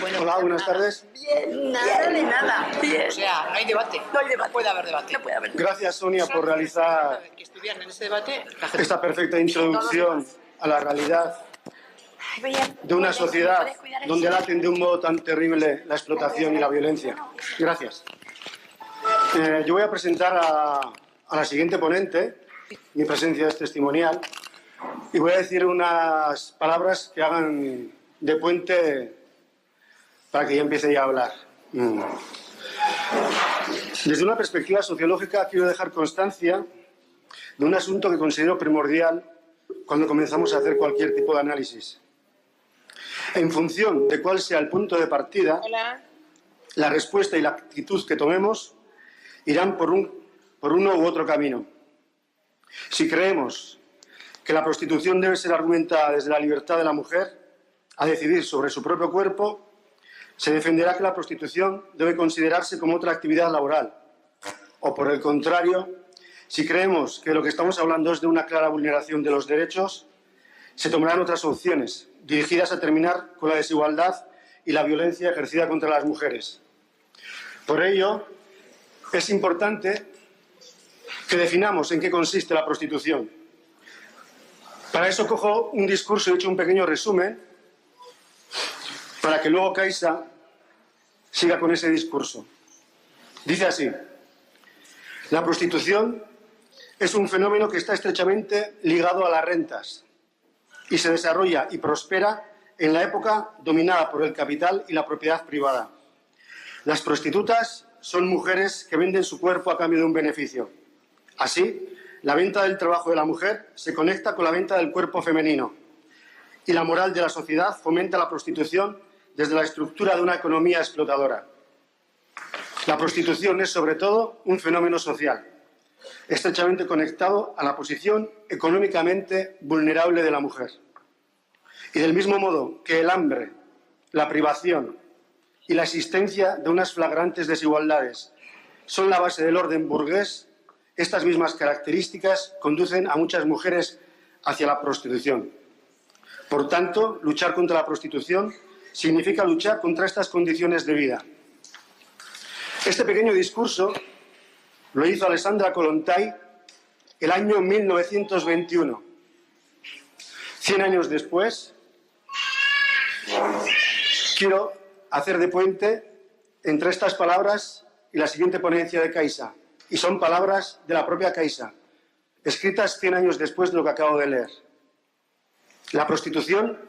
Bueno, hola, buenas tardes. Bien, nada de nada. Bien. O sea, no hay debate. No hay debate. No puede haber debate. No puede haber. Gracias, Sonia, por realizar Que estuvieran en ese debate la gente. esta perfecta introducción a la realidad de una sociedad donde laten de un modo tan terrible la explotación y la violencia. Gracias. Yo voy a presentar a la siguiente ponente. Mi presencia es testimonial y voy a decir unas palabras que hagan de puente para que yo empiece ya a hablar. Desde una perspectiva sociológica quiero dejar constancia de un asunto que considero primordial cuando comenzamos a hacer cualquier tipo de análisis. En función de cuál sea el punto de partida, la respuesta y la actitud que tomemos irán por uno u otro camino. Si creemos que la prostitución debe ser argumentada desde la libertad de la mujer a decidir sobre su propio cuerpo, se defenderá que la prostitución debe considerarse como otra actividad laboral. O, por el contrario, si creemos que lo que estamos hablando es de una clara vulneración de los derechos, se tomarán otras opciones dirigidas a terminar con la desigualdad y la violencia ejercida contra las mujeres. Por ello, es importante que definamos en qué consiste la prostitución. Para eso cojo un discurso y he hecho un pequeño resumen para que luego Kaisa siga con ese discurso. Dice así: la prostitución es un fenómeno que está estrechamente ligado a las rentas y se desarrolla y prospera en la época dominada por el capital y la propiedad privada. Las prostitutas son mujeres que venden su cuerpo a cambio de un beneficio. Así, la venta del trabajo de la mujer se conecta con la venta del cuerpo femenino y la moral de la sociedad fomenta la prostitución desde la estructura de una economía explotadora. La prostitución es, sobre todo, un fenómeno social, estrechamente conectado a la posición económicamente vulnerable de la mujer. Y del mismo modo que el hambre, la privación y la existencia de unas flagrantes desigualdades son la base del orden burgués, estas mismas características conducen a muchas mujeres hacia la prostitución. Por tanto, luchar contra la prostitución significa luchar contra estas condiciones de vida. Este pequeño discurso lo hizo Alessandra Kollontai el año 1921. 100 años después, quiero hacer de puente entre estas palabras y la siguiente ponencia de Kaisa. Y son palabras de la propia Kaisa, escritas 100 años después de lo que acabo de leer. La prostitución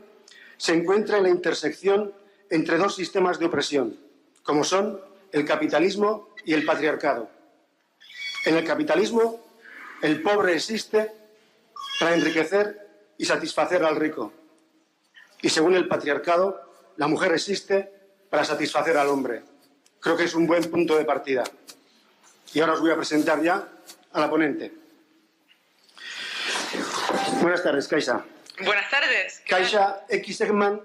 se encuentra en la intersección entre dos sistemas de opresión, como son el capitalismo y el patriarcado. En el capitalismo, el pobre existe para enriquecer y satisfacer al rico. Y según el patriarcado, la mujer existe para satisfacer al hombre. Creo que es un buen punto de partida. Y ahora os voy a presentar ya a la ponente. Buenas tardes, Kaisa. Buenas tardes. Kaisa Ekman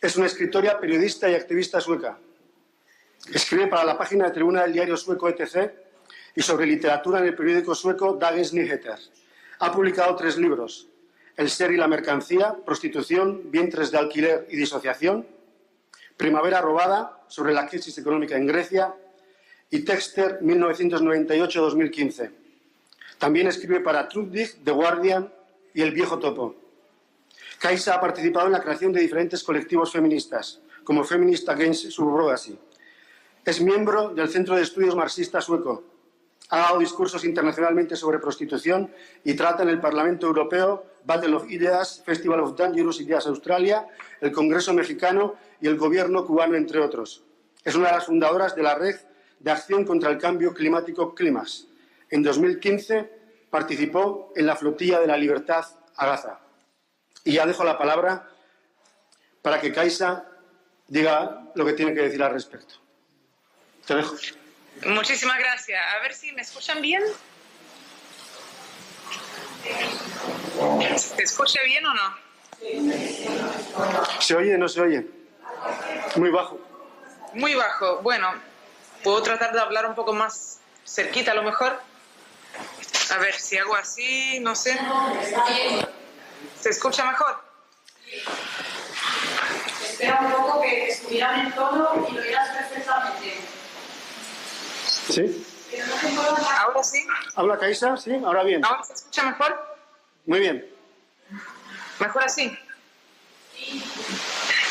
es una escritora, periodista y activista sueca. Escribe para la página de tribuna del diario sueco ETC y sobre literatura en el periódico sueco Dagens Nyheter. Ha publicado 3 libros: El ser y la mercancía, prostitución, vientres de alquiler y disociación; Primavera robada, sobre la crisis económica en Grecia; y Texter, 1998-2015. También escribe para Truddig, The Guardian y El Viejo Topo. Kaisa ha participado en la creación de diferentes colectivos feministas, como Feminist Against Surrogacy. Es miembro del Centro de Estudios Marxista Sueco. Ha dado discursos internacionalmente sobre prostitución y trata en el Parlamento Europeo, Battle of Ideas, Festival of Dangerous Ideas Australia, el Congreso Mexicano y el Gobierno cubano, entre otros. Es una de las fundadoras de la Red de Acción contra el Cambio Climático CLIMAX. En 2015 participó en la Flotilla de la Libertad a Gaza. Y ya dejo la palabra para que Kaisa diga lo que tiene que decir al respecto. Te dejo. Muchísimas gracias. A ver si me escuchan bien. ¿Se escucha bien o no? ¿Se oye o no se oye? Muy bajo. Muy bajo. Bueno, puedo tratar de hablar un poco más cerquita a lo mejor. A ver si hago así, no sé. ¿Se escucha mejor? Espera un poco que irán en todo y lo irás perfectamente. ¿Sí? Pero no te importa. ¿Ahora sí? ¿Habla Kaisa? ¿Sí? ¿Ahora bien? ¿Ahora se escucha mejor? Muy bien. ¿Mejor así?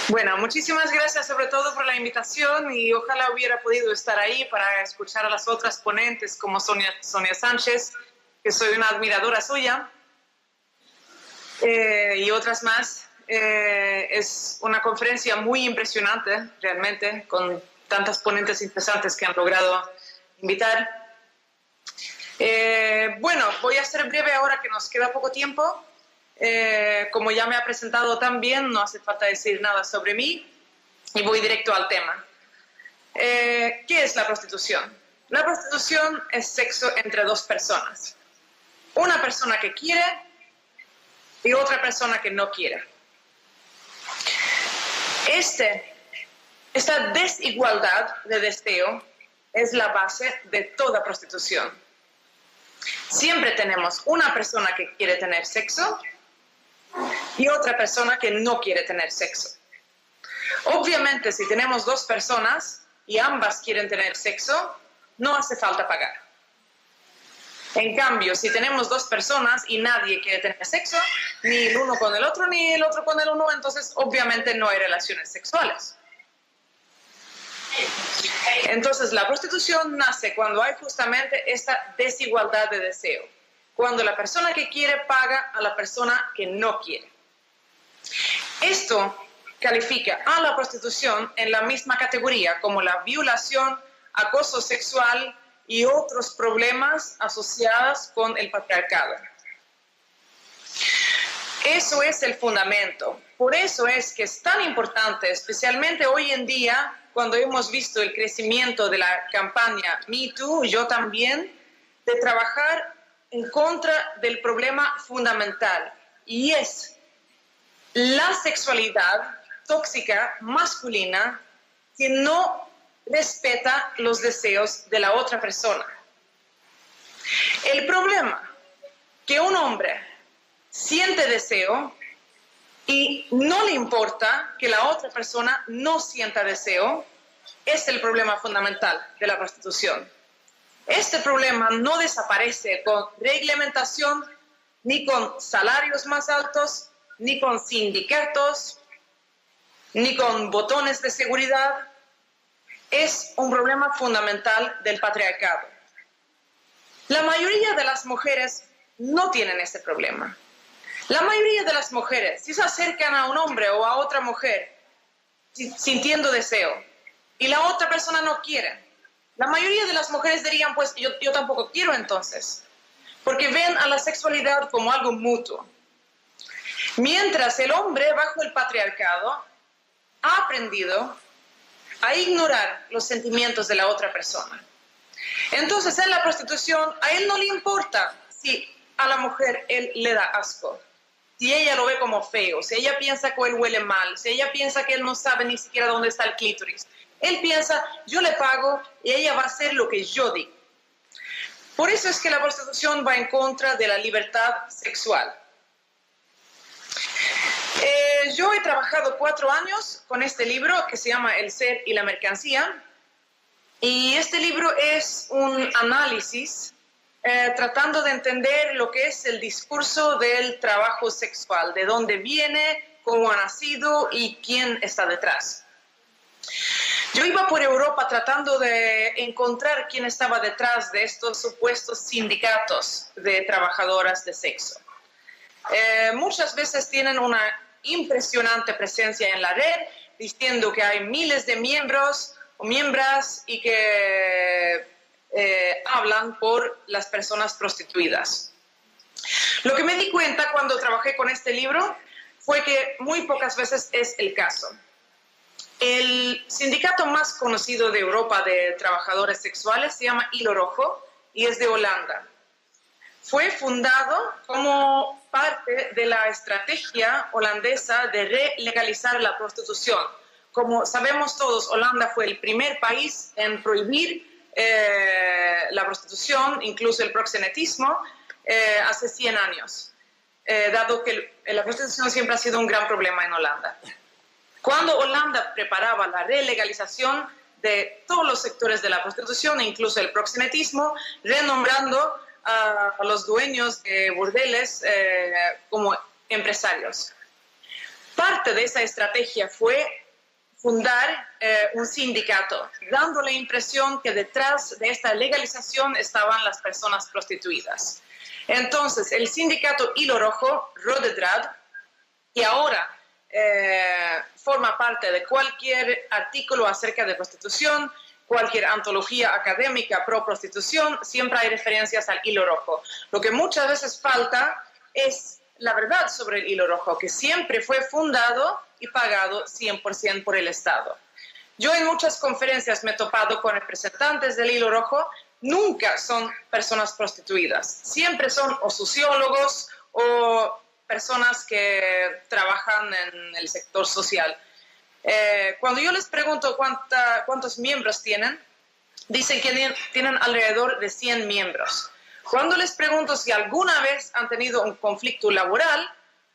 Bueno, muchísimas gracias sobre todo por la invitación y ojalá hubiera podido estar ahí para escuchar a las otras ponentes como Sonia Sánchez, que soy una admiradora suya, y otras más. Es una conferencia muy impresionante, realmente, con tantas ponentes interesantes que han logrado invitar. Bueno, voy a ser breve ahora que nos queda poco tiempo. Como ya me ha presentado tan bien, no hace falta decir nada sobre mí y voy directo al tema. ¿Qué es la prostitución? La prostitución es sexo entre dos personas. Una persona que quiere y otra persona que no quiere. Esta desigualdad de deseo es la base de toda prostitución. Siempre tenemos una persona que quiere tener sexo y otra persona que no quiere tener sexo. Obviamente, si tenemos dos personas y ambas quieren tener sexo, no hace falta pagar. En cambio, si tenemos dos personas y nadie quiere tener sexo, ni el uno con el otro, ni el otro con el uno, entonces obviamente no hay relaciones sexuales. Entonces, la prostitución nace cuando hay justamente esta desigualdad de deseo. Cuando la persona que quiere paga a la persona que no quiere. Esto califica a la prostitución en la misma categoría como la violación, acoso sexual y otros problemas asociados con el patriarcado. Eso es el fundamento. Por eso es que es tan importante, especialmente hoy en día, cuando hemos visto el crecimiento de la campaña Me Too, yo también, de trabajar en contra del problema fundamental, y es la sexualidad tóxica masculina que no respeta los deseos de la otra persona. El problema que un hombre siente deseo y no le importa que la otra persona no sienta deseo es el problema fundamental de la prostitución. Este problema no desaparece con reglamentación, ni con salarios más altos, ni con sindicatos, ni con botones de seguridad. Es un problema fundamental del patriarcado. La mayoría de las mujeres no tienen ese problema. La mayoría de las mujeres, si se acercan a un hombre o a otra mujer sintiendo deseo y la otra persona no quiere, la mayoría de las mujeres dirían, pues yo tampoco quiero entonces, porque ven a la sexualidad como algo mutuo. Mientras el hombre, bajo el patriarcado, ha aprendido a ignorar los sentimientos de la otra persona. Entonces, en la prostitución, a él no le importa si a la mujer él le da asco, si ella lo ve como feo, si ella piensa que él huele mal, si ella piensa que él no sabe ni siquiera dónde está el clítoris. Él piensa, yo le pago y ella va a hacer lo que yo digo. Por eso es que la prostitución va en contra de la libertad sexual. Yo he trabajado 4 años con este libro que se llama El ser y la mercancía. Y este libro es un análisis tratando de entender lo que es el discurso del trabajo sexual, de dónde viene, cómo ha nacido y quién está detrás. Yo iba por Europa tratando de encontrar quién estaba detrás de estos supuestos sindicatos de trabajadoras de sexo. Muchas veces tienen una impresionante presencia en la red, diciendo que hay miles de miembros o miembros y que hablan por las personas prostituidas. Lo que me di cuenta cuando trabajé con este libro fue que muy pocas veces es el caso. El sindicato más conocido de Europa de trabajadores sexuales se llama Hilo Rojo y es de Holanda. Fue fundado como parte de la estrategia holandesa de relegalizar la prostitución. Como sabemos todos, Holanda fue el primer país en prohibir la prostitución, incluso el proxenetismo, hace 100 años, dado que la prostitución siempre ha sido un gran problema en Holanda. Cuando Holanda preparaba la relegalización de todos los sectores de la prostitución, incluso el proxenetismo, renombrando a los dueños de burdeles como empresarios. Parte de esa estrategia fue fundar un sindicato, dando la impresión que detrás de esta legalización estaban las personas prostituidas. Entonces, el sindicato Hilo Rojo, Rode Draad, que ahora forma parte de cualquier artículo acerca de prostitución, cualquier antología académica pro prostitución, siempre hay referencias al Hilo Rojo. Lo que muchas veces falta es la verdad sobre el Hilo Rojo, que siempre fue fundado y pagado 100% por el Estado. Yo en muchas conferencias me he topado con representantes del Hilo Rojo, nunca son personas prostituidas, siempre son o sociólogos o personas que trabajan en el sector social. Cuando yo les pregunto cuántos miembros tienen, dicen que tienen alrededor de 100 miembros. Cuando les pregunto si alguna vez han tenido un conflicto laboral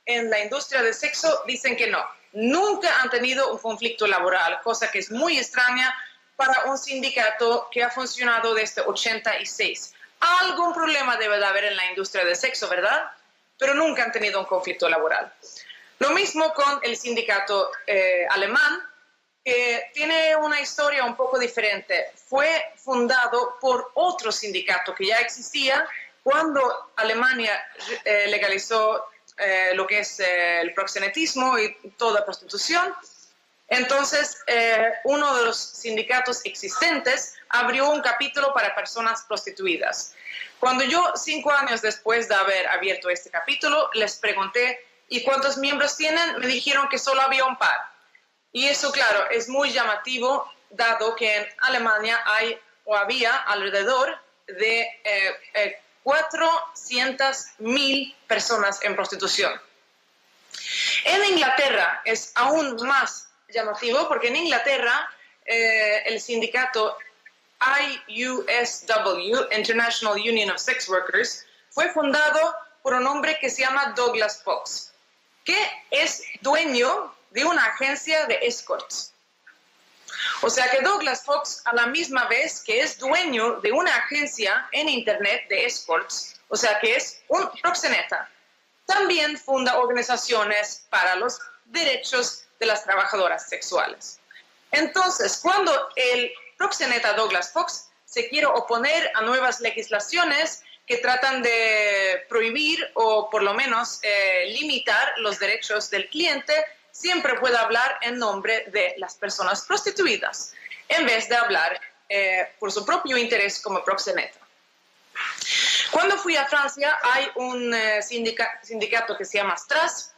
en la industria del sexo, dicen que no. Nunca han tenido un conflicto laboral, cosa que es muy extraña para un sindicato que ha funcionado desde 86. Algún problema debe de haber en la industria del sexo, ¿verdad? Pero nunca han tenido un conflicto laboral. Lo mismo con el sindicato alemán, que tiene una historia un poco diferente. Fue fundado por otro sindicato que ya existía cuando Alemania legalizó lo que es el proxenetismo y toda prostitución. Entonces, uno de los sindicatos existentes abrió un capítulo para personas prostituidas. Cuando yo, 5 años después de haber abierto este capítulo, les pregunté, ¿y cuántos miembros tienen? Me dijeron que solo había un par. Y eso, claro, es muy llamativo, dado que en Alemania había alrededor de 400.000 personas en prostitución. En Inglaterra es aún más llamativo, porque en Inglaterra el sindicato IUSW, International Union of Sex Workers, fue fundado por un hombre que se llama Douglas Fox, que es dueño de una agencia de escorts. O sea que Douglas Fox, a la misma vez que es dueño de una agencia en internet de escorts, o sea que es un proxeneta, también funda organizaciones para los derechos de las trabajadoras sexuales. Entonces, cuando el proxeneta Douglas Fox se quiere oponer a nuevas legislaciones que tratan de prohibir o por lo menos limitar los derechos del cliente, siempre puede hablar en nombre de las personas prostituidas, en vez de hablar por su propio interés como proxeneta. Cuando fui a Francia, hay un sindicato que se llama Stras,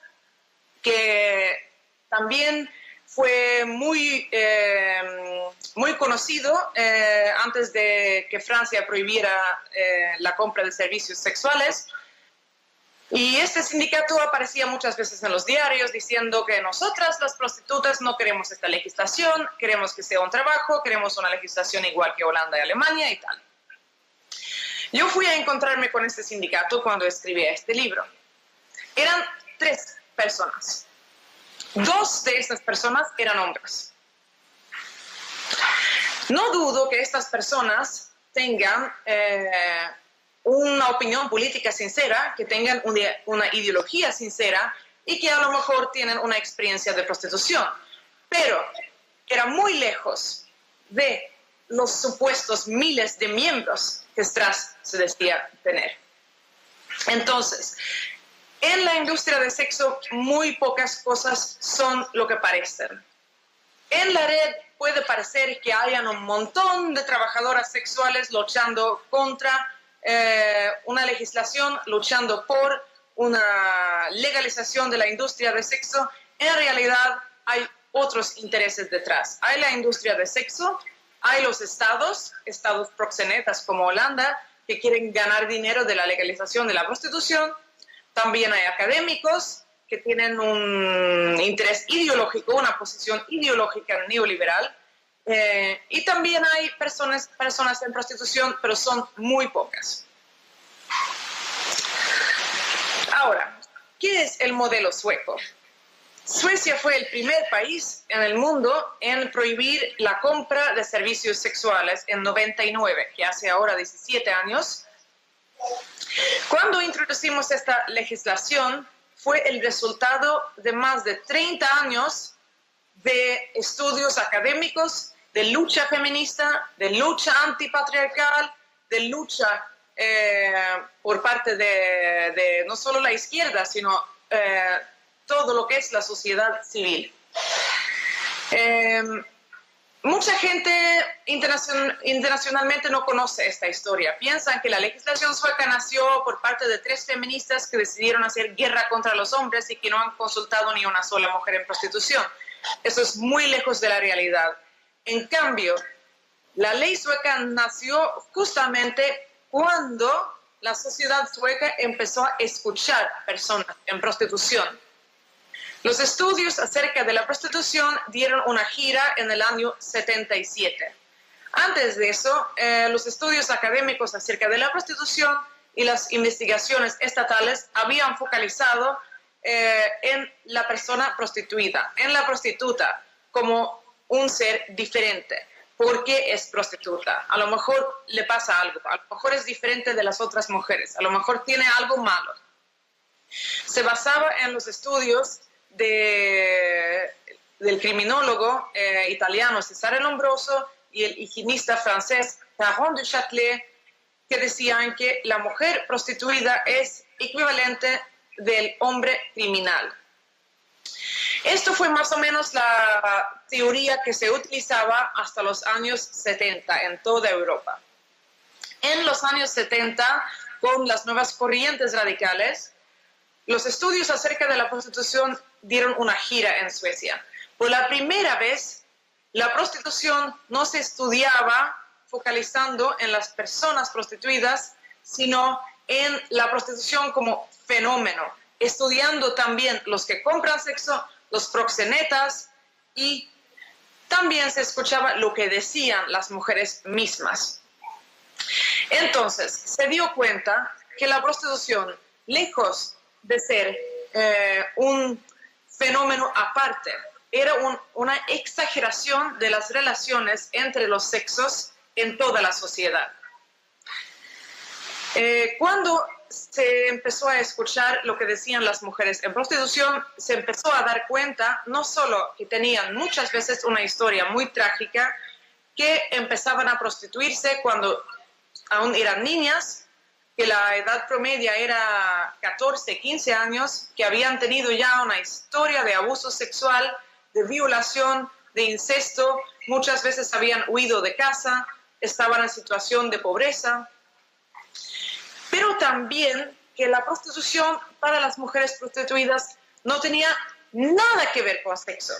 que también fue muy conocido antes de que Francia prohibiera la compra de servicios sexuales. Y este sindicato aparecía muchas veces en los diarios diciendo que nosotras, las prostitutas, no queremos esta legislación, queremos que sea un trabajo, queremos una legislación igual que Holanda y Alemania y tal. Yo fui a encontrarme con este sindicato cuando escribí este libro. Eran 3 personas. 2 de estas personas eran hombres. No dudo que estas personas tengan una opinión política sincera, que tengan una ideología sincera y que a lo mejor tienen una experiencia de prostitución. Pero era muy lejos de los supuestos miles de miembros que Stras se decía tener. Entonces, en la industria del sexo, muy pocas cosas son lo que parecen. En la red puede parecer que hayan un montón de trabajadoras sexuales luchando contra una legislación, luchando por una legalización de la industria del sexo. En realidad hay otros intereses detrás. Hay la industria del sexo, hay los estados proxenetas como Holanda, que quieren ganar dinero de la legalización de la prostitución. También hay académicos que tienen un interés ideológico, una posición ideológica neoliberal. Y también hay personas en prostitución, pero son muy pocas. Ahora, ¿qué es el modelo sueco? Suecia fue el primer país en el mundo en prohibir la compra de servicios sexuales en 99, que hace ahora 17 años. Cuando introducimos esta legislación, fue el resultado de más de 30 años de estudios académicos, de lucha feminista, de lucha antipatriarcal, de lucha por parte de no solo la izquierda, sino todo lo que es la sociedad civil. Mucha gente internacionalmente no conoce esta historia. Piensan que la legislación sueca nació por parte de 3 feministas que decidieron hacer guerra contra los hombres y que no han consultado ni una sola mujer en prostitución. Eso es muy lejos de la realidad. En cambio, la ley sueca nació justamente cuando la sociedad sueca empezó a escuchar personas en prostitución. Los estudios acerca de la prostitución dieron una gira en el año 77. Antes de eso, los estudios académicos acerca de la prostitución y las investigaciones estatales habían focalizado en la persona prostituida, en la prostituta, como un ser diferente. ¿Por qué es prostituta? A lo mejor le pasa algo, a lo mejor es diferente de las otras mujeres, a lo mejor tiene algo malo. Se basaba en los estudios del criminólogo italiano Cesare Lombroso y el higienista francés Caron du Châtelet, que decían que la mujer prostituida es equivalente del hombre criminal. Esto fue más o menos la teoría que se utilizaba hasta los años 70 en toda Europa. En los años 70, con las nuevas corrientes radicales, los estudios acerca de la prostitución dieron una gira en Suecia. Por la primera vez, la prostitución no se estudiaba focalizando en las personas prostituidas, sino en la prostitución como fenómeno, estudiando también los que compran sexo, los proxenetas, y también se escuchaba lo que decían las mujeres mismas. Entonces, se dio cuenta que la prostitución, lejos de ser un fenómeno aparte, era una exageración de las relaciones entre los sexos en toda la sociedad. Cuando se empezó a escuchar lo que decían las mujeres en prostitución, se empezó a dar cuenta no solo que tenían muchas veces una historia muy trágica, que empezaban a prostituirse cuando aún eran niñas, que la edad promedia era 14, 15 años, que habían tenido ya una historia de abuso sexual, de violación, de incesto, muchas veces habían huido de casa, estaban en situación de pobreza, pero también que la prostitución para las mujeres prostituidas no tenía nada que ver con sexo,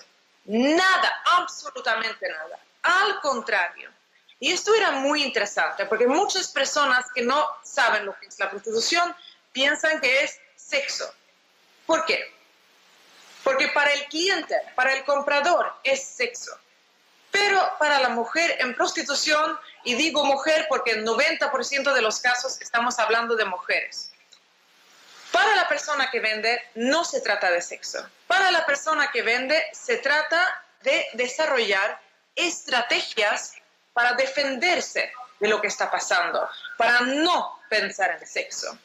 nada, absolutamente nada, al contrario. Y esto era muy interesante, porque muchas personas que no saben lo que es la prostitución piensan que es sexo. ¿Por qué? Porque para el cliente, para el comprador, es sexo. Pero para la mujer en prostitución, y digo mujer porque en 90% de los casos estamos hablando de mujeres, para la persona que vende no se trata de sexo. Para la persona que vende se trata de desarrollar estrategias para defenderse de lo que está pasando, para no pensar en sexo.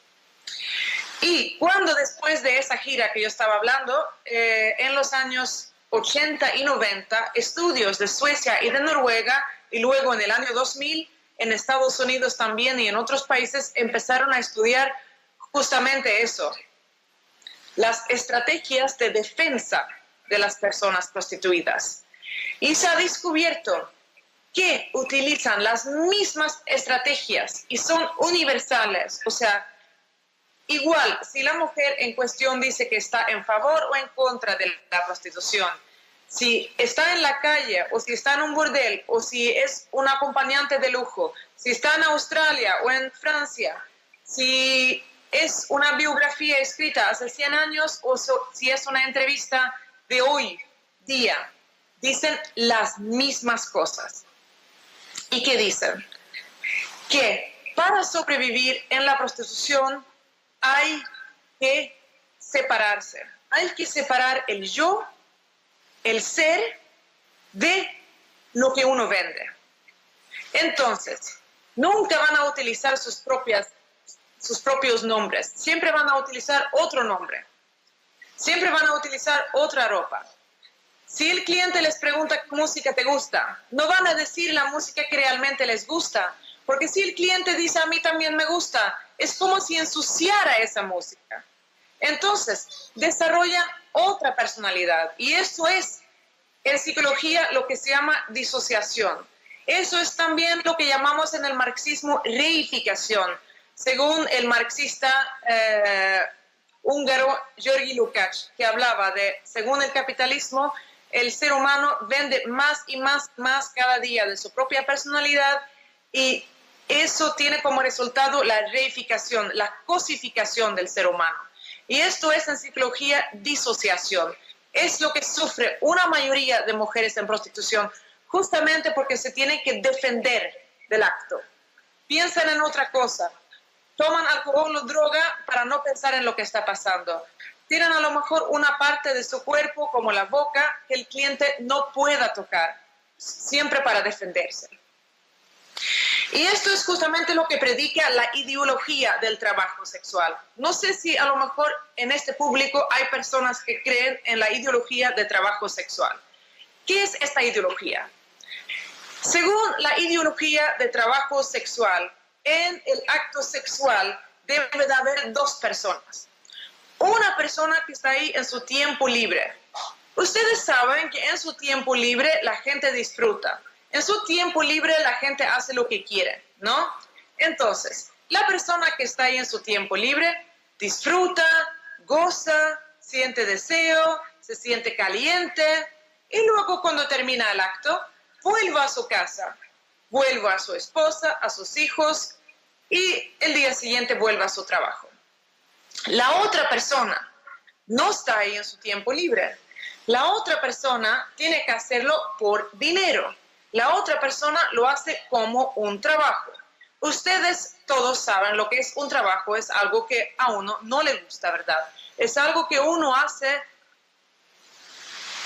Y cuando después de esa gira que yo estaba hablando, en los años 80 y 90, estudios de Suecia y de Noruega, y luego en el año 2000, en Estados Unidos también y en otros países, empezaron a estudiar justamente eso, las estrategias de defensa de las personas prostituidas. Y se ha descubierto que utilizan las mismas estrategias y son universales. O sea, igual, si la mujer en cuestión dice que está en favor o en contra de la prostitución, si está en la calle o si está en un burdel o si es un acompañante de lujo, si está en Australia o en Francia, si es una biografía escrita hace 100 años o si es una entrevista de hoy día, dicen las mismas cosas. ¿Y qué dicen? Que para sobrevivir en la prostitución hay que separarse. Hay que separar el yo el ser de lo que uno vende. Entonces, nunca van a utilizar sus propios nombres. Siempre van a utilizar otro nombre. Siempre van a utilizar otra ropa. Si el cliente les pregunta qué música te gusta, no van a decir la música que realmente les gusta, porque si el cliente dice a mí también me gusta, es como si ensuciara esa música. Entonces, desarrollan otra personalidad y eso es en psicología lo que se llama disociación. Eso es también lo que llamamos en el marxismo reificación, según el marxista húngaro György Lukács, que hablaba de, según el capitalismo, el ser humano vende más y más cada día de su propia personalidad y eso tiene como resultado la reificación, la cosificación del ser humano. Y esto es en psicología disociación. Es lo que sufre una mayoría de mujeres en prostitución, justamente porque se tienen que defender del acto. Piensan en otra cosa. Toman alcohol o droga para no pensar en lo que está pasando. Tienen a lo mejor una parte de su cuerpo, como la boca, que el cliente no pueda tocar, siempre para defenderse. Y esto es justamente lo que predica la ideología del trabajo sexual. No sé si a lo mejor en este público hay personas que creen en la ideología de trabajo sexual. ¿Qué es esta ideología? Según la ideología de trabajo sexual, en el acto sexual debe de haber dos personas. Una persona que está ahí en su tiempo libre. Ustedes saben que en su tiempo libre la gente disfruta. En su tiempo libre la gente hace lo que quiere, ¿no? Entonces, la persona que está ahí en su tiempo libre disfruta, goza, siente deseo, se siente caliente y luego cuando termina el acto, vuelve a su casa, vuelve a su esposa, a sus hijos y el día siguiente vuelve a su trabajo. La otra persona no está ahí en su tiempo libre. La otra persona tiene que hacerlo por dinero. La otra persona lo hace como un trabajo. Ustedes todos saben lo que es un trabajo. Es algo que a uno no le gusta, ¿verdad? Es algo que uno hace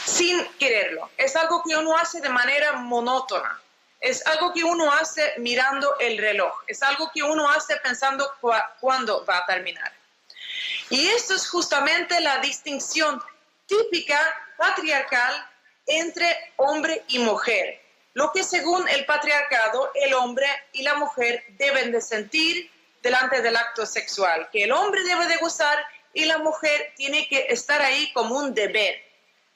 sin quererlo. Es algo que uno hace de manera monótona. Es algo que uno hace mirando el reloj. Es algo que uno hace pensando cuándo va a terminar. Y esto es justamente la distinción típica patriarcal entre hombre y mujer. Lo que según el patriarcado, el hombre y la mujer deben de sentir delante del acto sexual. Que el hombre debe de gozar y la mujer tiene que estar ahí como un deber.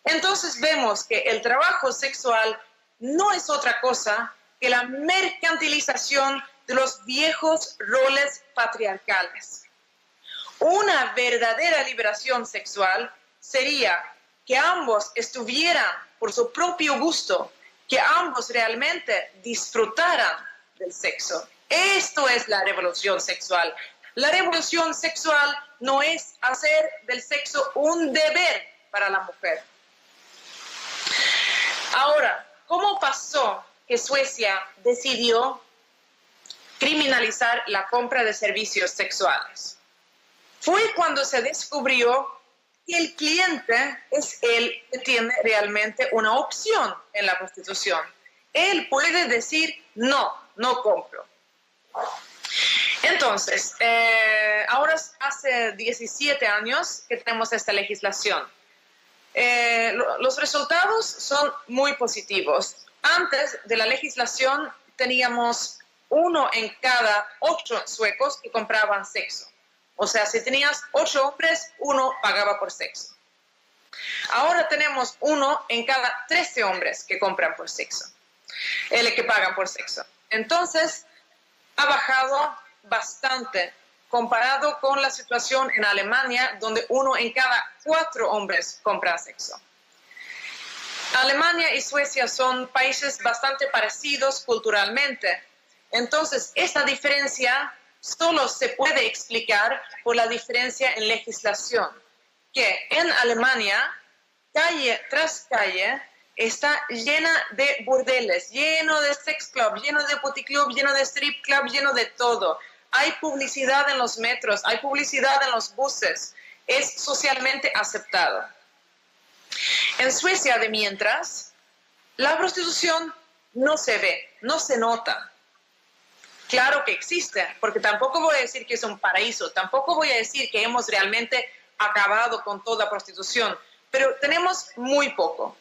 Entonces vemos que el trabajo sexual no es otra cosa que la mercantilización de los viejos roles patriarcales. Una verdadera liberación sexual sería que ambos estuvieran por su propio gusto, que ambos realmente disfrutaran del sexo. Esto es la revolución sexual. La revolución sexual no es hacer del sexo un deber para la mujer. Ahora, ¿cómo pasó que Suecia decidió criminalizar la compra de servicios sexuales? Fue cuando se descubrió que el cliente es el que tiene realmente una opción en la prostitución. Él puede decir, no compro. Entonces, ahora hace 17 años que tenemos esta legislación. Los resultados son muy positivos. Antes de la legislación teníamos 1 en cada 8 suecos que compraban sexo. O sea, si tenías 8 hombres, 1 pagaba por sexo. Ahora tenemos 1 en cada 13 hombres que compran por sexo, que pagan por sexo. Entonces, ha bajado bastante comparado con la situación en Alemania, donde 1 en cada 4 hombres compra sexo. Alemania y Suecia son países bastante parecidos culturalmente. Entonces, esta diferencia solo se puede explicar por la diferencia en legislación, que en Alemania, calle tras calle, está llena de burdeles, lleno de sex club, lleno de puticlub, lleno de strip club, lleno de todo. Hay publicidad en los metros, hay publicidad en los buses. Es socialmente aceptado. En Suecia, de mientras, la prostitución no se ve, no se nota. Claro que existe, porque tampoco voy a decir que es un paraíso, tampoco voy a decir que hemos realmente acabado con toda prostitución, pero tenemos muy poco.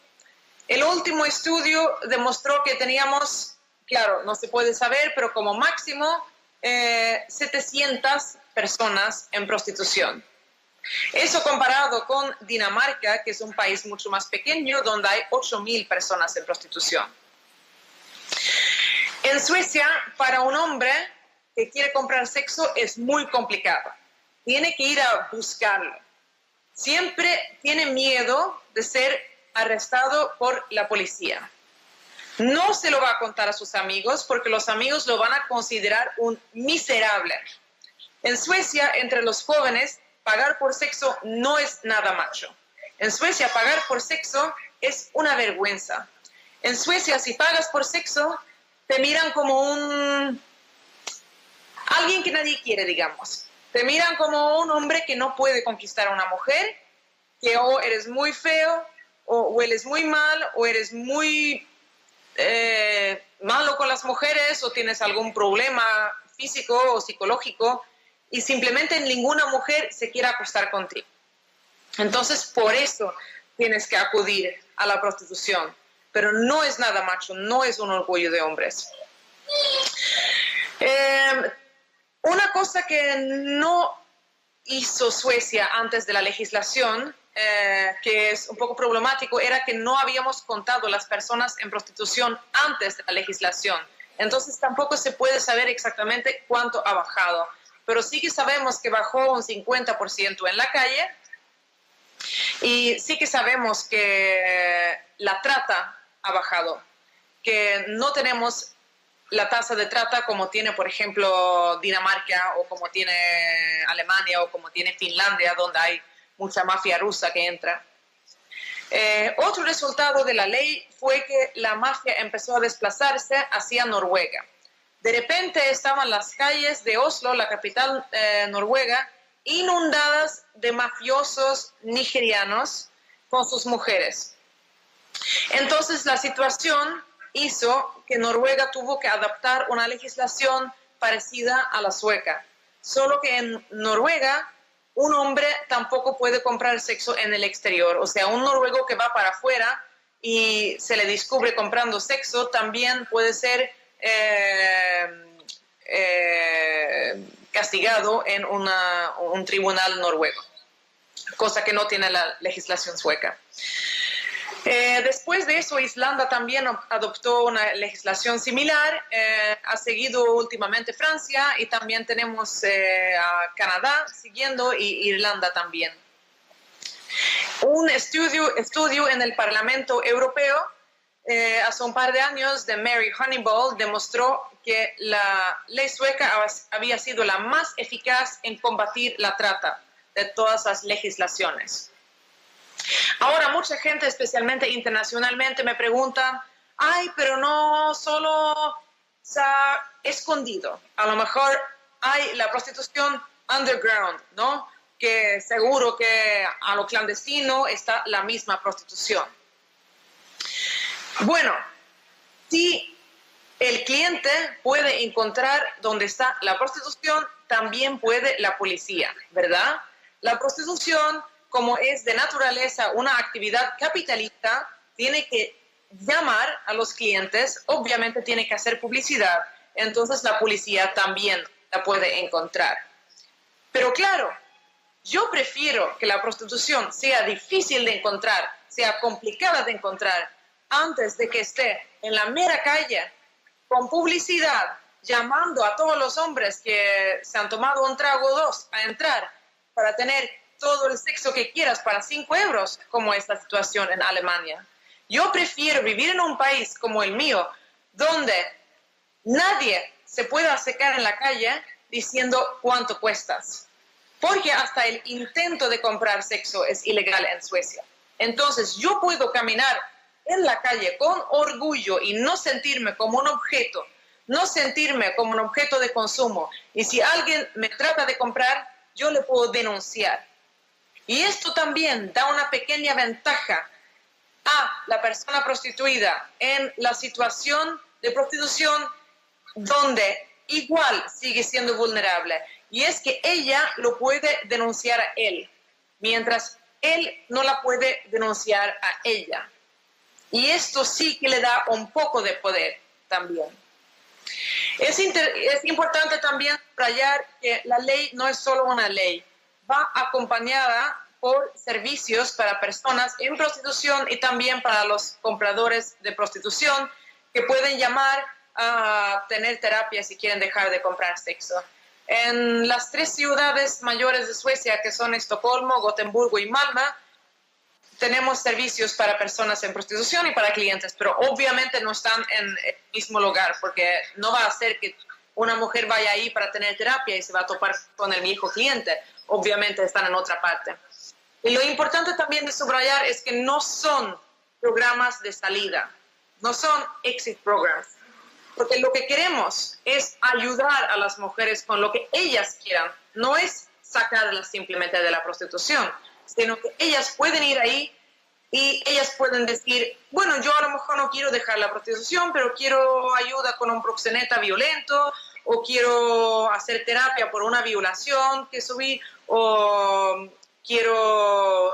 El último estudio demostró que teníamos, claro, no se puede saber, pero como máximo 700 personas en prostitución. Eso comparado con Dinamarca, que es un país mucho más pequeño, donde hay 8.000 personas en prostitución. En Suecia, para un hombre que quiere comprar sexo es muy complicado. Tiene que ir a buscarlo. Siempre tiene miedo de ser arrestado por la policía. No se lo va a contar a sus amigos porque los amigos lo van a considerar un miserable. En Suecia, entre los jóvenes, pagar por sexo no es nada macho. En Suecia, pagar por sexo es una vergüenza. En Suecia, si pagas por sexo, te miran como alguien que nadie quiere, digamos. Te miran como un hombre que no puede conquistar a una mujer, que o eres muy feo, o hueles muy mal, o eres muy malo con las mujeres, o tienes algún problema físico o psicológico, y simplemente ninguna mujer se quiere acostar contigo. Entonces, por eso tienes que acudir a la prostitución. Pero no es nada macho, no es un orgullo de hombres. Una cosa que no hizo Suecia antes de la legislación, que es un poco problemático, era que no habíamos contado las personas en prostitución antes de la legislación. Entonces tampoco se puede saber exactamente cuánto ha bajado. Pero sí que sabemos que bajó un 50% en la calle y sí que sabemos que la trata ha bajado, que no tenemos la tasa de trata como tiene, por ejemplo, Dinamarca o como tiene Alemania o como tiene Finlandia, donde hay mucha mafia rusa que entra. Otro resultado de la ley fue que la mafia empezó a desplazarse hacia Noruega. De repente estaban las calles de Oslo, la capital noruega, inundadas de mafiosos nigerianos con sus mujeres. Entonces la situación hizo que Noruega tuvo que adaptar una legislación parecida a la sueca. Solo que en Noruega un hombre tampoco puede comprar sexo en el exterior. O sea, un noruego que va para afuera y se le descubre comprando sexo también puede ser castigado en un tribunal noruego, cosa que no tiene la legislación sueca. Después de eso, Islanda también adoptó una legislación similar, ha seguido últimamente Francia y también tenemos a Canadá siguiendo y Irlanda también. Un estudio en el Parlamento Europeo hace un par de años de Mary Honeyball demostró que la ley sueca había sido la más eficaz en combatir la trata de todas las legislaciones. Ahora mucha gente, especialmente internacionalmente, me pregunta, ay, pero no solo se ha escondido, a lo mejor hay la prostitución underground, ¿no? Que seguro que a lo clandestino está la misma prostitución. Bueno, si el cliente puede encontrar dónde está la prostitución, también puede la policía, ¿verdad? La prostitución, como es de naturaleza una actividad capitalista, tiene que llamar a los clientes, obviamente tiene que hacer publicidad, entonces la policía también la puede encontrar. Pero claro, yo prefiero que la prostitución sea difícil de encontrar, sea complicada de encontrar, antes de que esté en la mera calle, con publicidad, llamando a todos los hombres que se han tomado un trago o dos a entrar para tener todo el sexo que quieras para 5 euros, como es la situación en Alemania. Yo prefiero vivir en un país como el mío, donde nadie se pueda secar en la calle diciendo cuánto cuestas. Porque hasta el intento de comprar sexo es ilegal en Suecia. Entonces yo puedo caminar en la calle con orgullo y no sentirme como un objeto, no sentirme como un objeto de consumo. Y si alguien me trata de comprar, yo le puedo denunciar. Y esto también da una pequeña ventaja a la persona prostituida en la situación de prostitución donde igual sigue siendo vulnerable. Y es que ella lo puede denunciar a él, mientras él no la puede denunciar a ella. Y esto sí que le da un poco de poder también. Es importante también subrayar que la ley no es solo una ley, va acompañada por servicios para personas en prostitución y también para los compradores de prostitución que pueden llamar a tener terapia si quieren dejar de comprar sexo. En las 3 ciudades mayores de Suecia, que son Estocolmo, Gotemburgo y Malmö, tenemos servicios para personas en prostitución y para clientes, pero obviamente no están en el mismo lugar, porque no va a ser que una mujer vaya ahí para tener terapia y se va a topar con el viejo cliente. Obviamente están en otra parte. Y lo importante también de subrayar es que no son programas de salida, no son exit programs, porque lo que queremos es ayudar a las mujeres con lo que ellas quieran, no es sacarlas simplemente de la prostitución, sino que ellas pueden ir ahí y ellas pueden decir, bueno, yo a lo mejor no quiero dejar la prostitución, pero quiero ayuda con un proxeneta violento, o quiero hacer terapia por una violación que subí, o quiero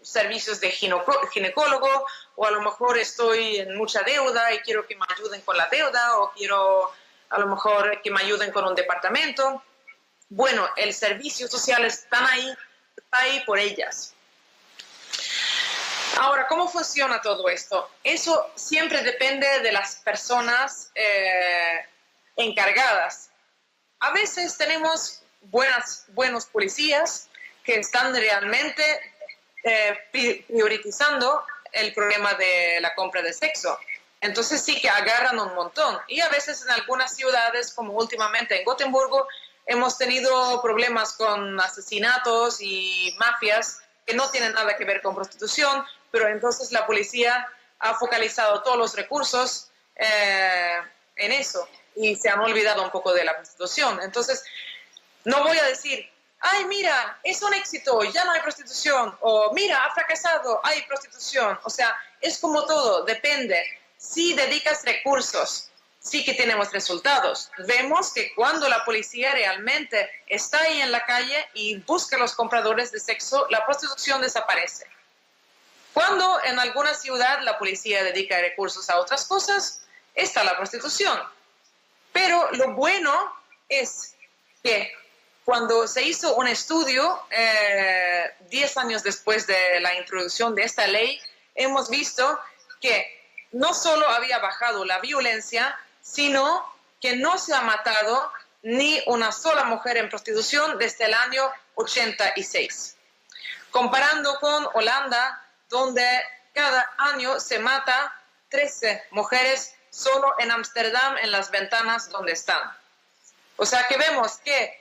servicios de ginecólogo, o a lo mejor estoy en mucha deuda y quiero que me ayuden con la deuda, o quiero a lo mejor que me ayuden con un departamento. Bueno, el servicio social está ahí por ellas. Ahora, ¿cómo funciona todo esto? Eso siempre depende de las personas encargadas. A veces tenemos buenos policías que están realmente priorizando el problema de la compra de sexo. Entonces sí que agarran un montón. Y a veces en algunas ciudades, como últimamente en Gotemburgo, hemos tenido problemas con asesinatos y mafias que no tienen nada que ver con prostitución, pero entonces la policía ha focalizado todos los recursos en eso y se han olvidado un poco de la prostitución. Entonces, no voy a decir, ay, mira, es un éxito, ya no hay prostitución, o mira, ha fracasado, hay prostitución. O sea, es como todo, depende. Si dedicas recursos, sí que tenemos resultados. Vemos que cuando la policía realmente está ahí en la calle y busca a los compradores de sexo, la prostitución desaparece. Cuando en alguna ciudad la policía dedica recursos a otras cosas, está la prostitución. Pero lo bueno es que cuando se hizo un estudio, 10 años después de la introducción de esta ley, hemos visto que no solo había bajado la violencia, sino que no se ha matado ni una sola mujer en prostitución desde el año 86. Comparando con Holanda, donde cada año se mata 13 mujeres solo en Ámsterdam, en las ventanas donde están. O sea que vemos que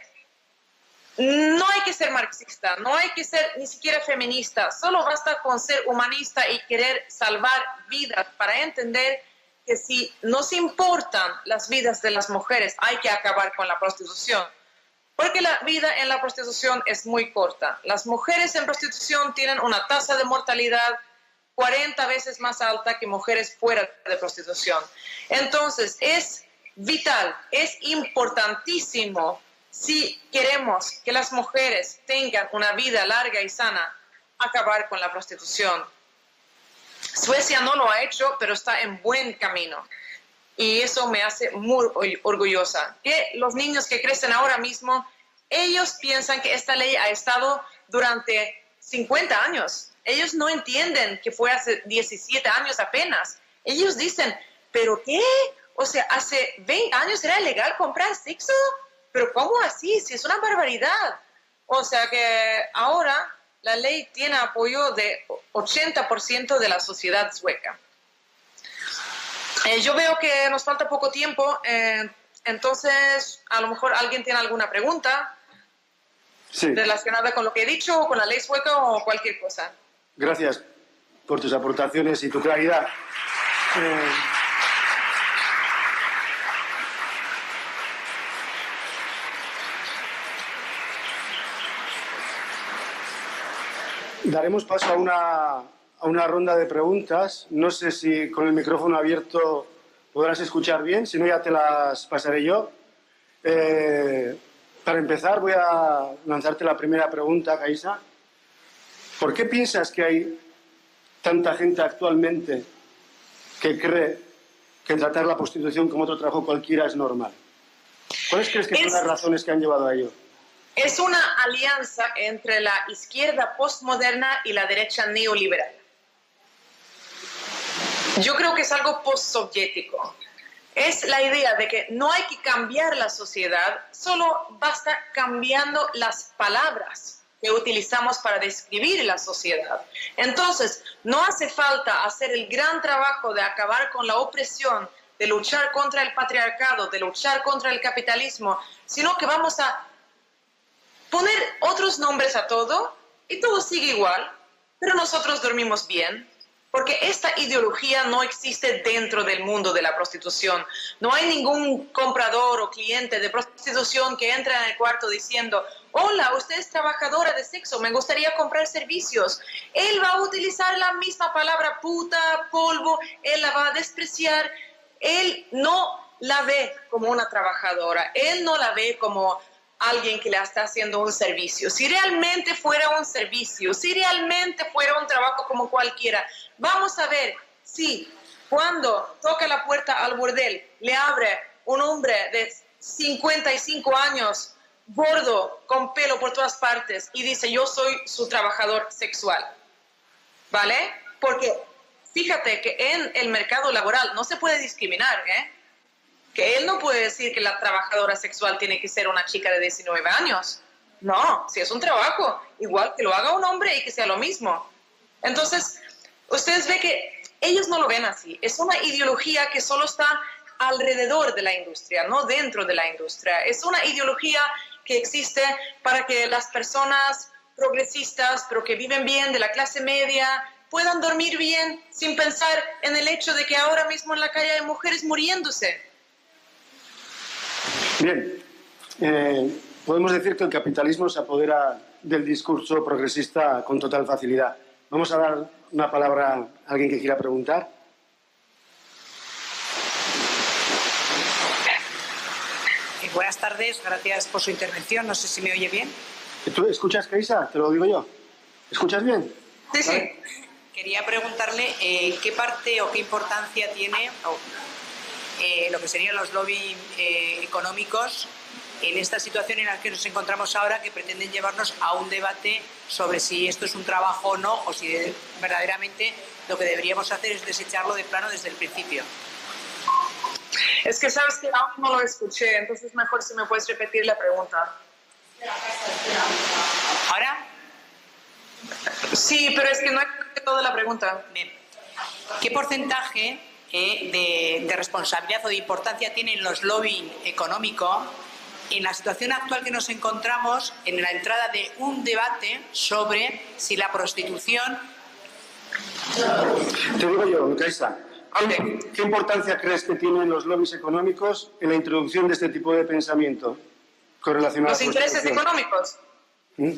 no hay que ser marxista, no hay que ser ni siquiera feminista, solo basta con ser humanista y querer salvar vidas para entender que si nos importan las vidas de las mujeres, hay que acabar con la prostitución. Porque la vida en la prostitución es muy corta. Las mujeres en prostitución tienen una tasa de mortalidad 40 veces más alta que mujeres fuera de prostitución. Entonces, es vital, es importantísimo, si queremos que las mujeres tengan una vida larga y sana, acabar con la prostitución. Suecia no lo ha hecho, pero está en buen camino. Y eso me hace muy orgullosa. Que los niños que crecen ahora mismo, ellos piensan que esta ley ha estado durante 50 años. Ellos no entienden que fue hace 17 años apenas. Ellos dicen, ¿pero qué? O sea, hace 20 años era ilegal comprar sexo. ¿Pero cómo así? Si es una barbaridad. O sea que ahora la ley tiene apoyo de 80% de la sociedad sueca. Yo veo que nos falta poco tiempo, entonces a lo mejor alguien tiene alguna pregunta relacionada con lo que he dicho, o con la ley sueca o cualquier cosa. Gracias por tus aportaciones y tu claridad. Daremos paso a a una ronda de preguntas. No sé si con el micrófono abierto podrás escuchar bien, si no ya te las pasaré yo. Para empezar voy a lanzarte la primera pregunta, Kaisa. ¿Por qué piensas que hay tanta gente actualmente que cree que tratar la prostitución como otro trabajo cualquiera es normal? ¿Cuáles crees que son las razones que han llevado a ello? Es una alianza entre la izquierda postmoderna y la derecha neoliberal. Yo creo que es algo postsoviético. Es la idea de que no hay que cambiar la sociedad, solo basta cambiando las palabras que utilizamos para describir la sociedad. Entonces, no hace falta hacer el gran trabajo de acabar con la opresión, de luchar contra el patriarcado, de luchar contra el capitalismo, sino que vamos a poner otros nombres a todo y todo sigue igual, pero nosotros dormimos bien. Porque esta ideología no existe dentro del mundo de la prostitución. No hay ningún comprador o cliente de prostitución que entra en el cuarto diciendo: hola, usted es trabajadora de sexo, me gustaría comprar servicios. Él va a utilizar la misma palabra puta, polvo, él la va a despreciar. Él no la ve como una trabajadora, él no la ve como alguien que le está haciendo un servicio. Si realmente fuera un servicio, si realmente fuera un trabajo como cualquiera, vamos a ver si cuando toca la puerta al burdel le abre un hombre de 55 años, gordo, con pelo por todas partes, y dice: yo soy su trabajador sexual, ¿vale? Porque fíjate que en el mercado laboral no se puede discriminar, ¿eh? Que él no puede decir que la trabajadora sexual tiene que ser una chica de 19 años. No, si es un trabajo, igual que lo haga un hombre y que sea lo mismo. Entonces, ustedes ven que ellos no lo ven así. Es una ideología que solo está alrededor de la industria, no dentro de la industria. Es una ideología que existe para que las personas progresistas, pero que viven bien, de la clase media, puedan dormir bien sin pensar en el hecho de que ahora mismo en la calle hay mujeres muriéndose. Bien, podemos decir que el capitalismo se apodera del discurso progresista con total facilidad. Vamos a dar una palabra a alguien que quiera preguntar. Buenas tardes, gracias por su intervención. No sé si me oye bien. ¿Tú escuchas, Kaisa? Te lo digo yo. ¿Escuchas bien? Sí, sí. ¿Vale? Quería preguntarle qué parte o qué importancia tiene lo que serían los lobbies económicos en esta situación en la que nos encontramos ahora, que pretenden llevarnos a un debate sobre si esto es un trabajo o no, o si verdaderamente lo que deberíamos hacer es desecharlo de plano desde el principio. Es que sabes que aún no lo escuché, entonces mejor si me puedes repetir la pregunta. ¿Ahora? Sí, pero es que no he toda la pregunta. Bien. ¿Qué porcentaje de responsabilidad o de importancia tienen los lobbying económico en la situación actual que nos encontramos, en la entrada de un debate sobre si la prostitución... Te digo yo, Kaisa, ¿qué importancia crees que tienen los lobbies económicos en la introducción de este tipo de pensamiento correlacionado ¿Los a la intereses prostitución? económicos? ¿Mm?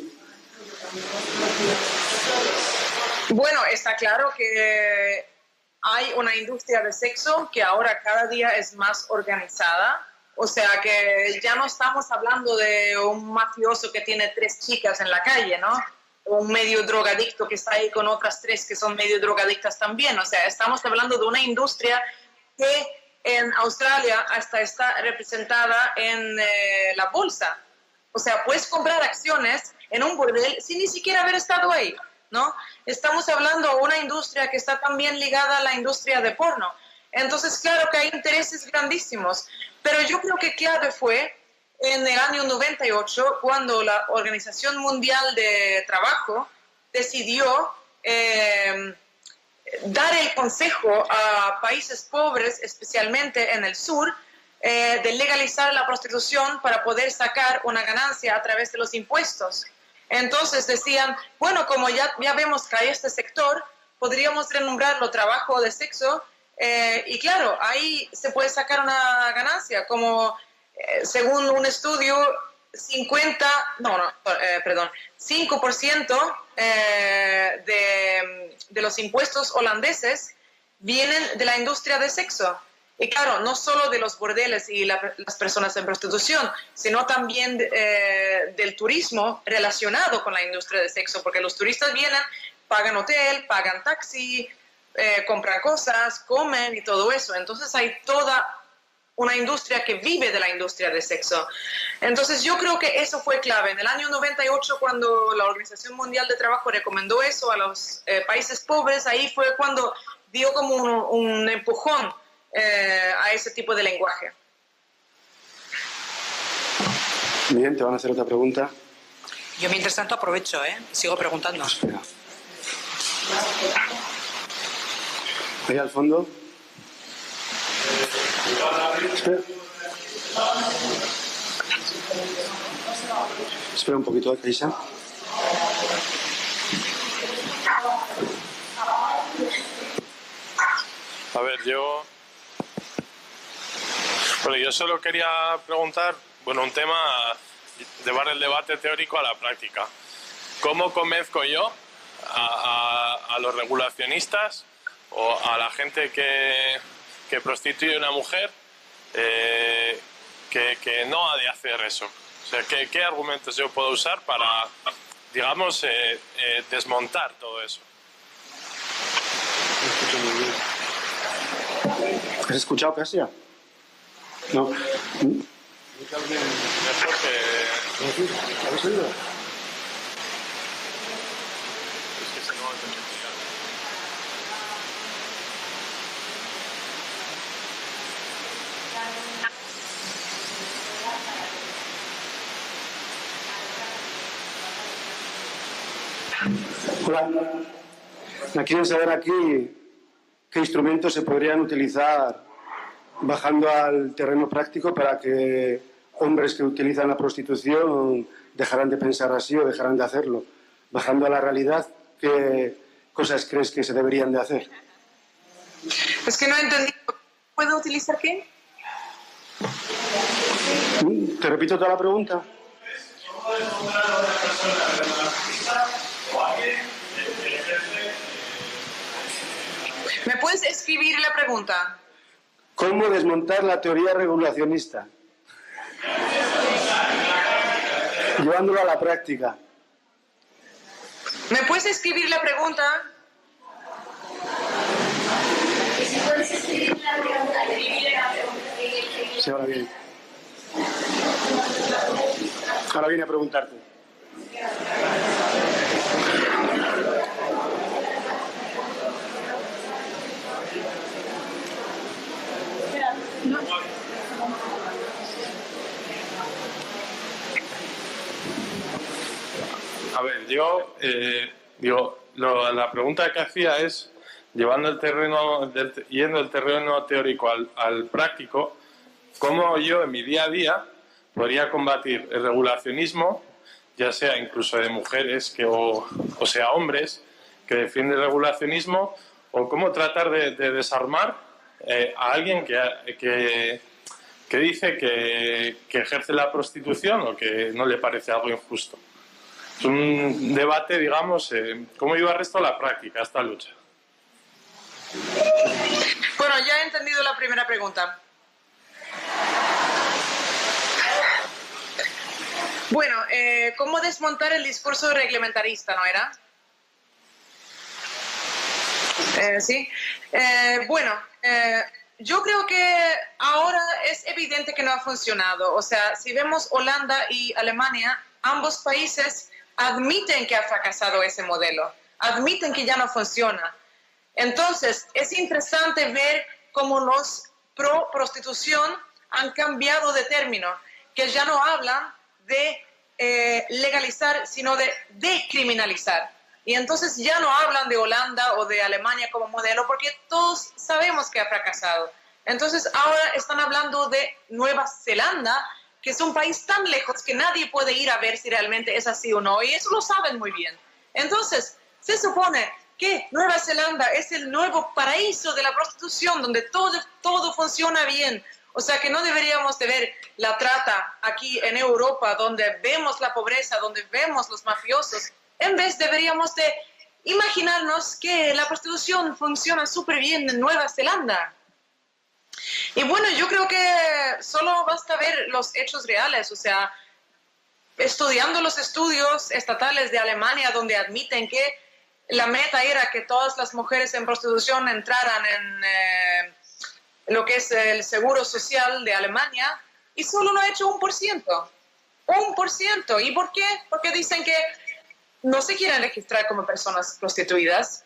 Bueno, está claro que hay una industria de sexo que ahora cada día es más organizada. O sea que ya no estamos hablando de un mafioso que tiene 3 chicas en la calle, ¿no? O un medio drogadicto que está ahí con otras 3 que son medio drogadictas también. O sea, estamos hablando de una industria que en Australia hasta está representada en la bolsa. O sea, puedes comprar acciones en un burdel sin ni siquiera haber estado ahí, ¿no? Estamos hablando de una industria que está también ligada a la industria de porno. Entonces, claro que hay intereses grandísimos, pero yo creo que clave fue en el año 98, cuando la Organización Mundial de Trabajo decidió dar el consejo a países pobres, especialmente en el sur, de legalizar la prostitución para poder sacar una ganancia a través de los impuestos. Entonces decían, bueno, como ya vemos que hay este sector, podríamos renombrarlo trabajo de sexo, y claro, ahí se puede sacar una ganancia, como según un estudio, 5% de los impuestos holandeses vienen de la industria de sexo. Y claro, no solo de los bordeles y las personas en prostitución, sino también del turismo relacionado con la industria de sexo, porque los turistas vienen, pagan hotel, pagan taxi, compran cosas, comen y todo eso. Entonces hay toda una industria que vive de la industria de sexo. Entonces yo creo que eso fue clave. En el año 98, cuando la Organización Mundial de Trabajo recomendó eso a los países pobres, ahí fue cuando dio como un empujón a ese tipo de lenguaje. Bien, te van a hacer otra pregunta. Yo mientras tanto aprovecho, sigo preguntando. Espera. Ahí al fondo. Espera. Espera un poquito, Kaisa. A ver, yo solo quería preguntar, un tema, llevar el debate teórico a la práctica. ¿Cómo convenzco yo a los regulacionistas o a la gente que prostituye a una mujer que no ha de hacer eso? O sea, ¿qué argumentos yo puedo usar para, digamos, desmontar todo eso? ¿Has escuchado, Casia? No. ¿Habéis oído? Hola. Quieren saber aquí qué instrumentos se podrían utilizar bajando al terreno práctico para que hombres que utilizan la prostitución dejarán de pensar así o dejarán de hacerlo. Bajando a la realidad, ¿qué cosas crees que se deberían de hacer? Es que no he entendido. ¿Puedo utilizar qué? ¿Te repito toda la pregunta? ¿Me puedes escribir la pregunta? ¿Cómo desmontar la teoría regulacionista? Llevándolo a la práctica. ¿Me puedes escribir la pregunta? Sí, ahora viene. Ahora viene a preguntarte. A ver, la pregunta que hacía es, yendo el terreno teórico al práctico, ¿cómo yo en mi día a día podría combatir el regulacionismo, ya sea incluso de mujeres o sea hombres que defienden el regulacionismo, o cómo tratar de desarmar a alguien que dice que ejerce la prostitución o que no le parece algo injusto? Es un debate, digamos, cómo llevar esto a la práctica, esta lucha. Bueno, ya he entendido la primera pregunta. Bueno, ¿cómo desmontar el discurso reglementarista, no era? Sí. Yo creo que ahora es evidente que no ha funcionado. O sea, si vemos Holanda y Alemania, ambos países admiten que ha fracasado ese modelo, admiten que ya no funciona. Entonces, es interesante ver cómo los pro-prostitución han cambiado de término, que ya no hablan de legalizar, sino de decriminalizar. Y entonces ya no hablan de Holanda o de Alemania como modelo, porque todos sabemos que ha fracasado. Entonces ahora están hablando de Nueva Zelanda, que es un país tan lejos que nadie puede ir a ver si realmente es así o no, y eso lo saben muy bien. Entonces, se supone que Nueva Zelanda es el nuevo paraíso de la prostitución, donde todo funciona bien. O sea que no deberíamos de ver la trata aquí en Europa, donde vemos la pobreza, donde vemos los mafiosos. En vez deberíamos de imaginarnos que la prostitución funciona súper bien en Nueva Zelanda. Y bueno, yo creo que solo basta ver los hechos reales, o sea, estudiando los estudios estatales de Alemania, donde admiten que la meta era que todas las mujeres en prostitución entraran en lo que es el seguro social de Alemania, y solo lo ha hecho 1%. 1%. ¿Y por qué? Porque dicen que no se quieren registrar como personas prostituidas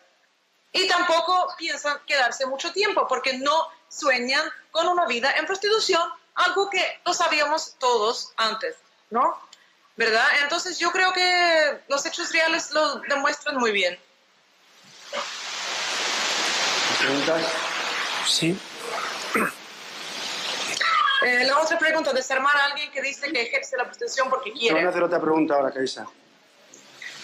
y tampoco piensan quedarse mucho tiempo porque no sueñan con una vida en prostitución, algo que lo sabíamos todos antes, ¿no? ¿Verdad? Entonces yo creo que los hechos reales lo demuestran muy bien. ¿Preguntas? Sí. La otra pregunta, desarmar a alguien que dice que ejerce la prostitución porque Te quiere. van a hacer otra pregunta ahora, Kaisa.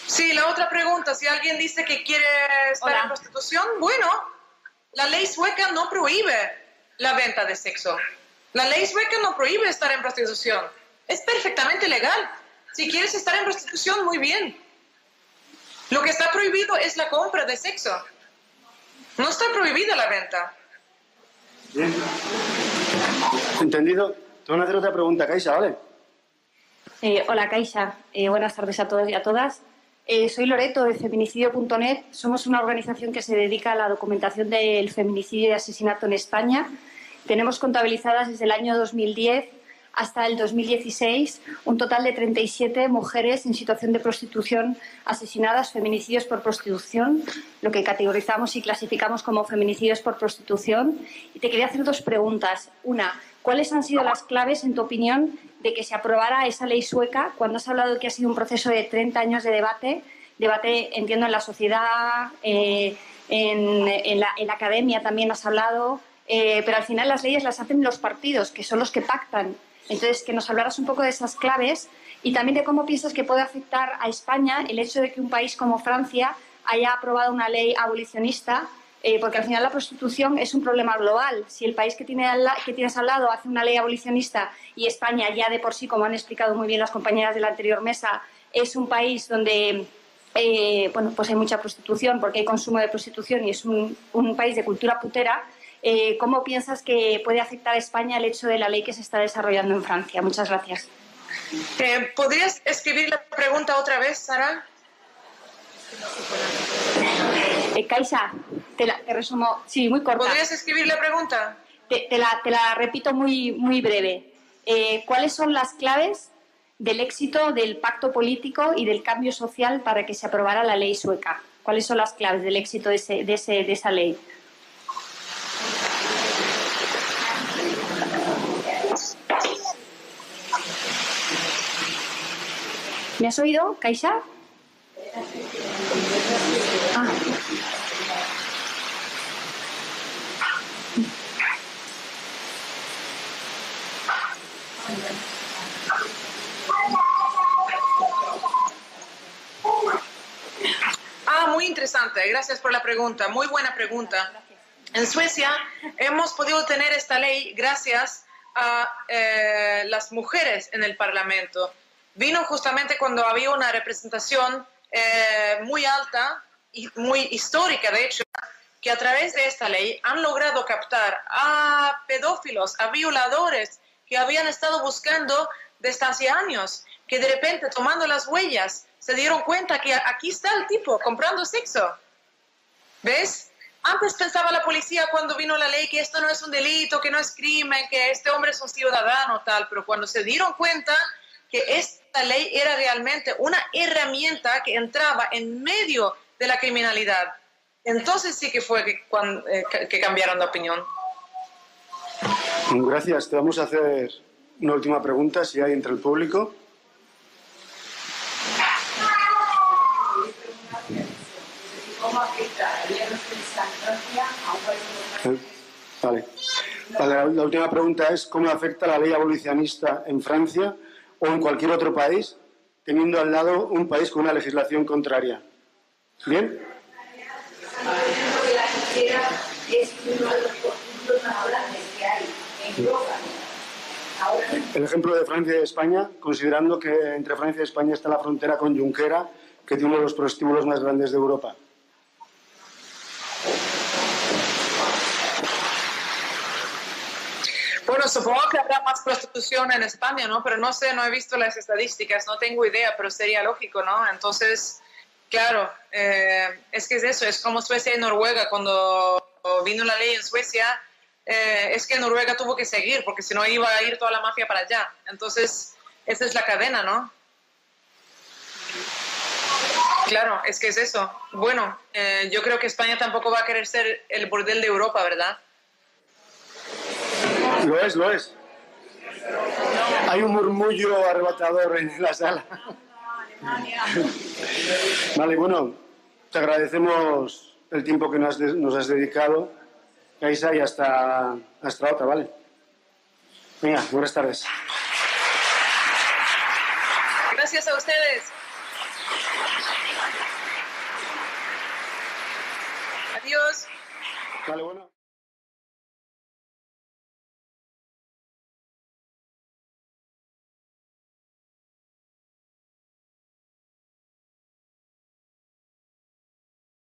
Sí, la otra pregunta, si alguien dice que quiere estar en prostitución, bueno, la ley sueca no prohíbe la venta de sexo. La ley sueca no prohíbe estar en prostitución. Es perfectamente legal. Si quieres estar en prostitución, muy bien. Lo que está prohibido es la compra de sexo. No está prohibida la venta. Bien. ¿Entendido? Te van a hacer otra pregunta, Kaisa, ¿vale? Hola, Kaisa. Buenas tardes a todos y a todas. Soy Loreto de feminicidio.net. Somos una organización que se dedica a la documentación del feminicidio y asesinato en España. Tenemos contabilizadas desde el año 2010 hasta el 2016 un total de 37 mujeres en situación de prostitución asesinadas, feminicidios por prostitución, lo que categorizamos y clasificamos como feminicidios por prostitución. Y te quería hacer dos preguntas. Una, ¿cuáles han sido las claves, en tu opinión, de que se aprobara esa ley sueca, cuando has hablado que ha sido un proceso de 30 años de debate, entiendo, en la sociedad, en la academia también has hablado, pero al final las leyes las hacen los partidos, que son los que pactan. Entonces, que nos hablaras un poco de esas claves y también de cómo piensas que puede afectar a España el hecho de que un país como Francia haya aprobado una ley abolicionista, porque al final la prostitución es un problema global. Si el país que tienes al lado hace una ley abolicionista y España ya de por sí, como han explicado muy bien las compañeras de la anterior mesa, es un país donde pues hay mucha prostitución porque hay consumo de prostitución y es un país de cultura putera, ¿cómo piensas que puede afectar a España el hecho de la ley que se está desarrollando en Francia? Muchas gracias. ¿Podrías escribir la pregunta otra vez, Sara? Kaisa, te resumo, sí, muy corta. ¿Podrías escribir la pregunta? Te la repito muy breve. ¿Cuáles son las claves del éxito del pacto político y del cambio social para que se aprobara la ley sueca? ¿Cuáles son las claves del éxito de esa ley? ¿Me has oído, Kaisa? Muy interesante. Gracias por la pregunta. Muy buena pregunta. En Suecia hemos podido tener esta ley gracias a las mujeres en el Parlamento. Vino justamente cuando había una representación muy alta y muy histórica, de hecho, que a través de esta ley han logrado captar a pedófilos, a violadores que habían estado buscando desde hace años, que de repente, tomando las huellas, se dieron cuenta que aquí está el tipo comprando sexo. ¿Ves? Antes pensaba la policía cuando vino la ley que esto no es un delito, que no es crimen, que este hombre es un ciudadano, tal, pero cuando se dieron cuenta que esta ley era realmente una herramienta que entraba en medio de la criminalidad, entonces sí que fue que cambiaron de opinión. Gracias. Te vamos a hacer una última pregunta, si hay entre el público. ¿Cómo afecta la ley abolicionista en Francia a un país como Francia? Vale, la última pregunta es ¿cómo afecta la ley abolicionista en Francia o en cualquier otro país, teniendo al lado un país con una legislación contraria? ¿Bien? La sociedad es uno de los conjuntos más grandes que hay en Europa. El ejemplo de Francia y España, considerando que entre Francia y España está la frontera con Junquera, que tiene uno de los prostíbulos más grandes de Europa. Bueno, supongo que habrá más prostitución en España, ¿no? Pero no sé, no he visto las estadísticas, no tengo idea, pero sería lógico, ¿no? Entonces, claro, es que es eso, es como Suecia y Noruega. Cuando vino la ley en Suecia, es que Noruega tuvo que seguir, porque si no iba a ir toda la mafia para allá. Entonces, esa es la cadena, ¿no? Claro, es que es eso. Bueno, yo creo que España tampoco va a querer ser el bordel de Europa, ¿verdad? Lo es, lo es. Hay un murmullo arrebatador en la sala. Vale, bueno, te agradecemos el tiempo que nos has dedicado, Kaisa, y hasta otra, ¿vale? Venga, buenas tardes. Gracias a ustedes. Adiós. Vale, bueno.